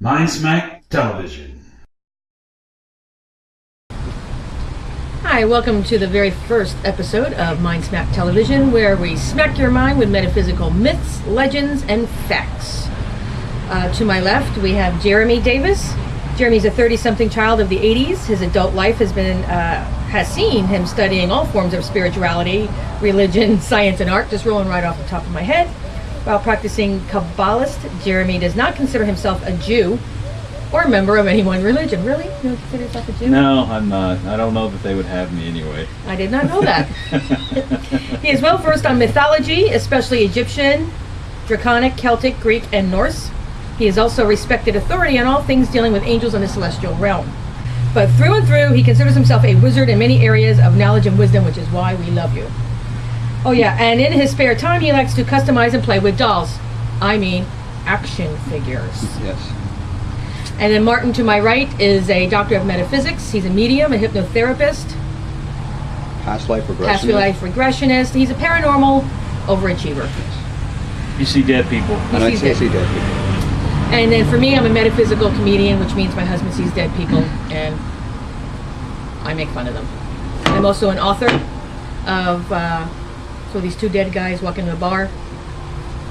Mindsmack Television. Hi, welcome to the very first episode of Mindsmack Television, where we smack your mind with metaphysical myths, legends, and facts. To my left, we have Jeremy Davis. Jeremy's a 30-something child of the 80s. His adult life has seen him studying all forms of spirituality, religion, science, and art, just rolling right off the top of my head. While practicing Kabbalist, Jeremy does not consider himself a Jew or a member of any one religion. Really? You don't consider yourself a Jew? No, I'm not. I don't know that they would have me anyway. I did not know that. He is well versed on mythology, especially Egyptian, Draconic, Celtic, Greek, and Norse. He is also a respected authority on all things dealing with angels and the celestial realm. But through and through, he considers himself a wizard in many areas of knowledge and wisdom, which is why we love you. Oh yeah, and in his spare time, he likes to customize and play with dolls. I mean, action figures. Yes. And then Martin, to my right, is a doctor of metaphysics. He's a medium, a hypnotherapist, Past life regressionist. past life regressionist. He's a paranormal overachiever. You see dead people. And I He's see dead. dead people. And then for me, I'm a metaphysical comedian, which means my husband sees dead people, and I make fun of them. I'm also an author of so these two dead guys walk into a bar.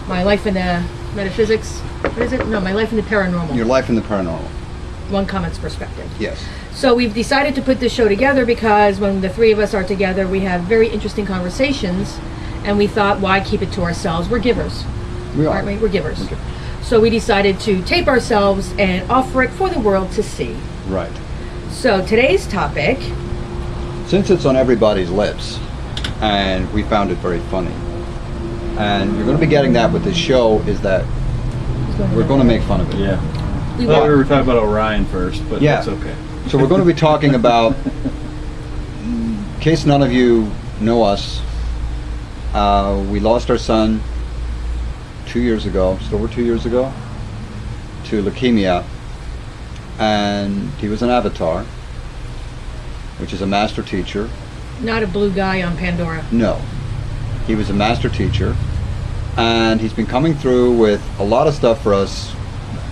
My life in the metaphysics. What is it? No, my life in the paranormal. Your life in the paranormal. One comet's perspective. Yes. So we've decided to put this show together because when the three of us are together, we have very interesting conversations, and we thought, why keep it to ourselves? We're givers. We are. Aren't we? We're givers. Okay. So we decided to tape ourselves and offer it for the world to see. Right. So today's topic, Since it's on everybody's lips, and we found it very funny, and you're going to be getting that with this show, is that we're going to make fun of it. Yeah. we Well, we want, were talking about Orion first, but Yeah. that's okay. So we're going to be talking about, in case none of you know us, we lost our son 2 years ago, just over 2 years ago, to leukemia, and he was an avatar, which is a master teacher. not a blue guy on Pandora. No, he was a master teacher, and he's been coming through with a lot of stuff for us,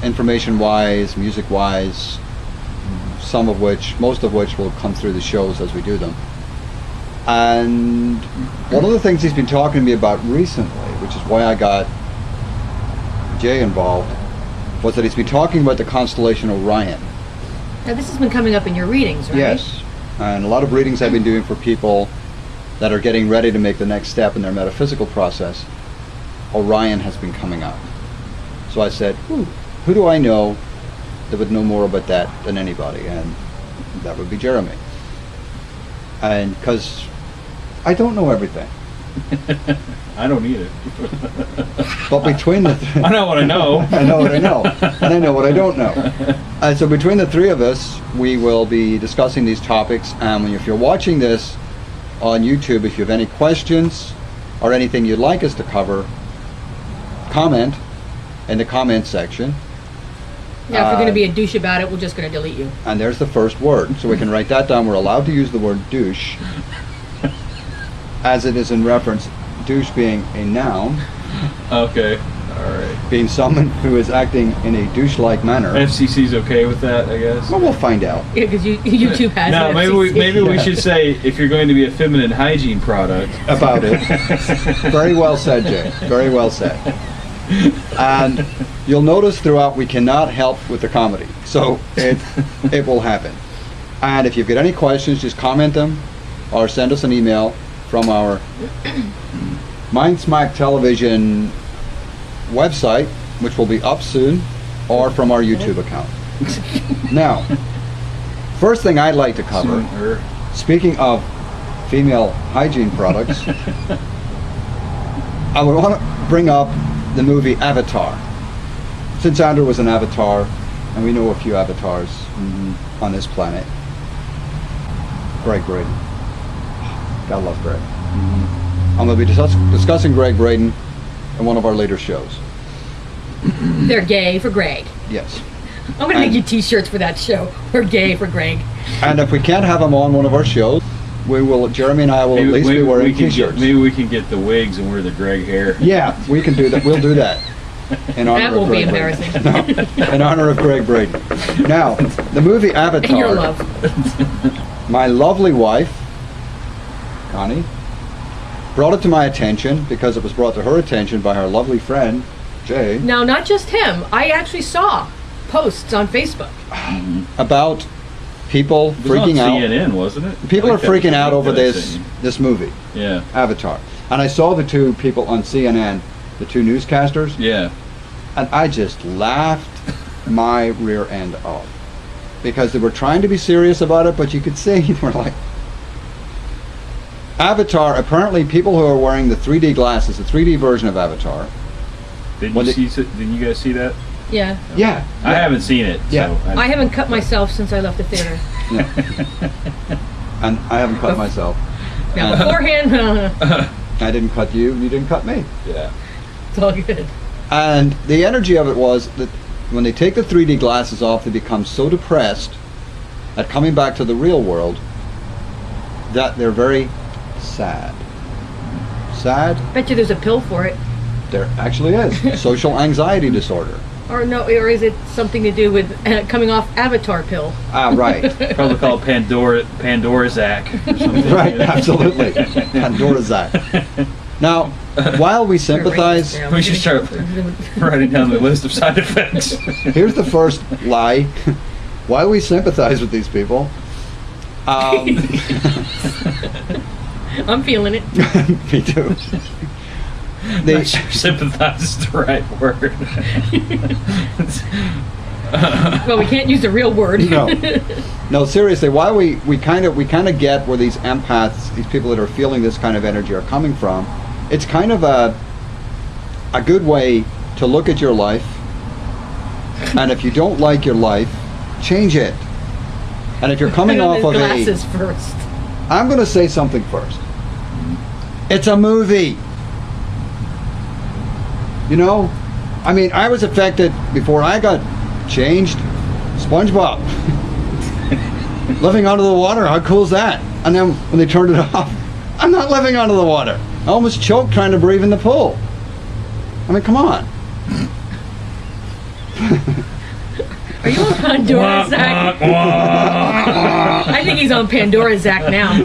information-wise, music-wise, most of which will come through the shows as we do them. And one of the things he's been talking to me about recently, which is why I got Jay involved, was that he's been talking about the constellation Orion. Now this has been coming up in your readings, right? Yes, and a lot of readings I've been doing for people that are getting ready to make the next step in their metaphysical process, Orion has been coming up. So I said, who do I know that would know more about that than anybody? And that would be Jeremy. And because I don't know everything. I don't either. But between the I know what I know. I know what I know, and I know what I don't know. And so between the three of us, we will be discussing these topics. And if you're watching this on YouTube, if you have any questions or anything you'd like us to cover, comment in the comment section. Now, if you're going to be a douche about it, we're just going to delete you. And there's the first word. So we can write that down. We're allowed to use the word douche, as it is in reference, douche being a noun, Okay. All right. being someone who is acting in a douche-like manner. FCC's okay with that, I guess. Well, we'll find out. Yeah, because YouTube has No, an maybe FCC. we should say if you're going to be a feminine hygiene product. About it. Very well said, Jay. Very well said. And you'll notice throughout we cannot help with the comedy. So it will happen. And if you've got any questions, just comment them or send us an email from our Mindsmack Television website, which will be up soon, or from our YouTube account. Now, first thing I'd like to cover, Sooner. speaking of female hygiene products, I would want to bring up the movie Avatar. Since Andrew was an avatar, and we know a few avatars on this planet, Greg Braden. Gotta love Greg. I'm going to be discussing Greg Braden in one of our later shows. They're gay for Greg. Yes. I'm going to make you t-shirts for that show. We're gay for Greg. And if we can't have him on one of our shows, we will. Jeremy and I will at least be wearing t-shirts. Maybe we can get the wigs and wear the Greg hair. Yeah, we can do that. We'll do that. in honor That of will be Greg Brady. embarrassing. No, in honor of Greg Brady. Now, the movie Avatar. And your love. My lovely wife, Connie, brought it to my attention because it was brought to her attention by her lovely friend, Jay, Now, not just him. I actually saw posts on Facebook. about people It was freaking on out. CNN, wasn't it? People I are think that was freaking the out link over that I this seen. this movie, Yeah. Avatar. And I saw the two people on CNN, the two newscasters, Yeah. and I just laughed my rear end off. Because they were trying to be serious about it, but you could see they were like... Avatar, apparently people who are wearing the 3D glasses, the 3D version of Avatar... Did When you guys see that? Yeah. Yeah. I haven't seen it. Yeah. So I haven't cut myself since I left the theater. And I haven't cut myself. Now, And beforehand, I didn't cut you, and you didn't cut me. Yeah. it's all good. And the energy of it was that when they take the 3D glasses off, they become so depressed at coming back to the real world that they're very sad. Sad? Bet you there's a pill for it. There actually is. Social anxiety disorder. Or no, or is it something to do with coming off Avatar pill? Ah, right. Probably called Pandorazac or something. Right, absolutely. Pandorazac. Now, while we sympathize, We should start writing down the list of side effects. here's the first lie. While we sympathize with these people, I'm feeling it. me too. They, Sympathize is the right word. Well, we can't use the real word. no, seriously. While we kind of get where these empaths, these people that are feeling this kind of energy, are coming from, it's kind of a good way to look at your life. And if you don't like your life, change it. And if you're coming Put on off his of glasses first. I'm going to say something first. It's a movie. You know, I mean, I was affected before I got changed. SpongeBob. Living under the water, how cool is that? And then when they turned it off, I'm not living under the water. I almost choked trying to breathe in the pool. I mean, come on. Are you on Pandora Zach? I think he's on Pandora Zach now.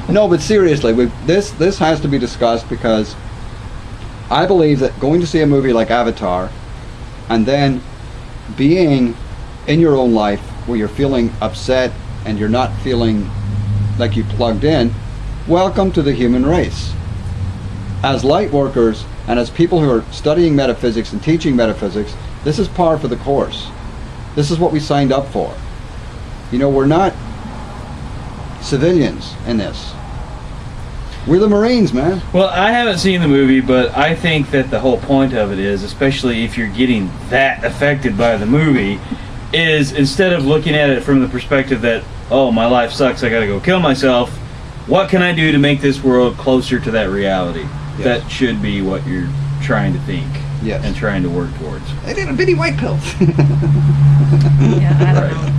No, but seriously, this has to be discussed because I believe that going to see a movie like Avatar and then being in your own life where you're feeling upset and you're not feeling like you plugged in, welcome to the human race. As light workers and as people who are studying metaphysics and teaching metaphysics, this is par for the course. This is what we signed up for. You know, we're not civilians in this. We're the Marines, man. Well, I haven't seen the movie, but I think that the whole point of it is, especially if you're getting that affected by the movie, is instead of looking at it from the perspective that, oh, my life sucks, I gotta go kill myself, what can I do to make this world closer to that reality? Yes. That should be what you're trying to think. Yes. And trying to work towards. They did a bitty white pill. Yeah, I don't Right. know.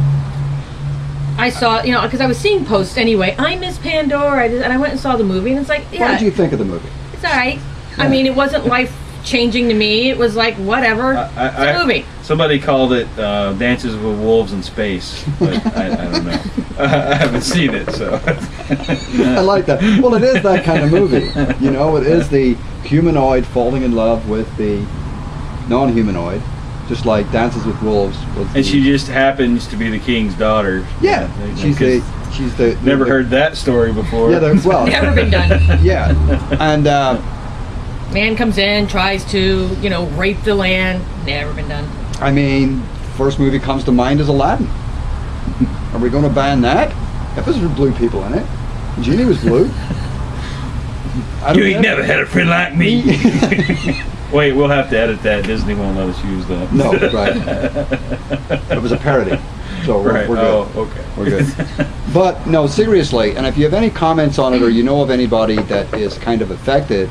I saw, you know, because I was seeing posts anyway. I miss Pandora, and I went and saw the movie, and it's like, What yeah, did you think of the movie? it's all right. I mean, it wasn't life changing to me. It was like whatever. It's a movie. Somebody called it Dances with Wolves in Space, but I don't know. I haven't seen it, so. I like that. Well, it is that kind of movie. You know, it is the humanoid falling in love with the non-humanoid, just like Dances with Wolves. And she just happens to be the king's daughter. Yeah, she's the Never heard that story before. Yeah, well, Never been done. yeah, and Man comes in, tries to, you know, rape the land. Never been done. I mean, first movie comes to mind is Aladdin. Are we going to ban that? If there's blue people in it, Genie was blue. You ain't never had a friend like me. Wait, we'll have to edit that. Disney won't let us use that. No, right. It was a parody. So we're good. Oh, okay. We're good. But no, seriously, and if you have any comments on it or you know of anybody that is kind of affected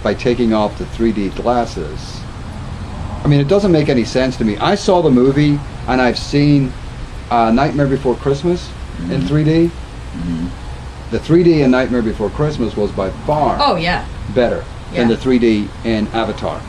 by taking off the 3D glasses, I mean, it doesn't make any sense to me. I saw the movie and I've seen Nightmare Before Christmas in 3D. The 3D in Nightmare Before Christmas was by far Oh, yeah. better. than Yeah. the 3D in Avatar.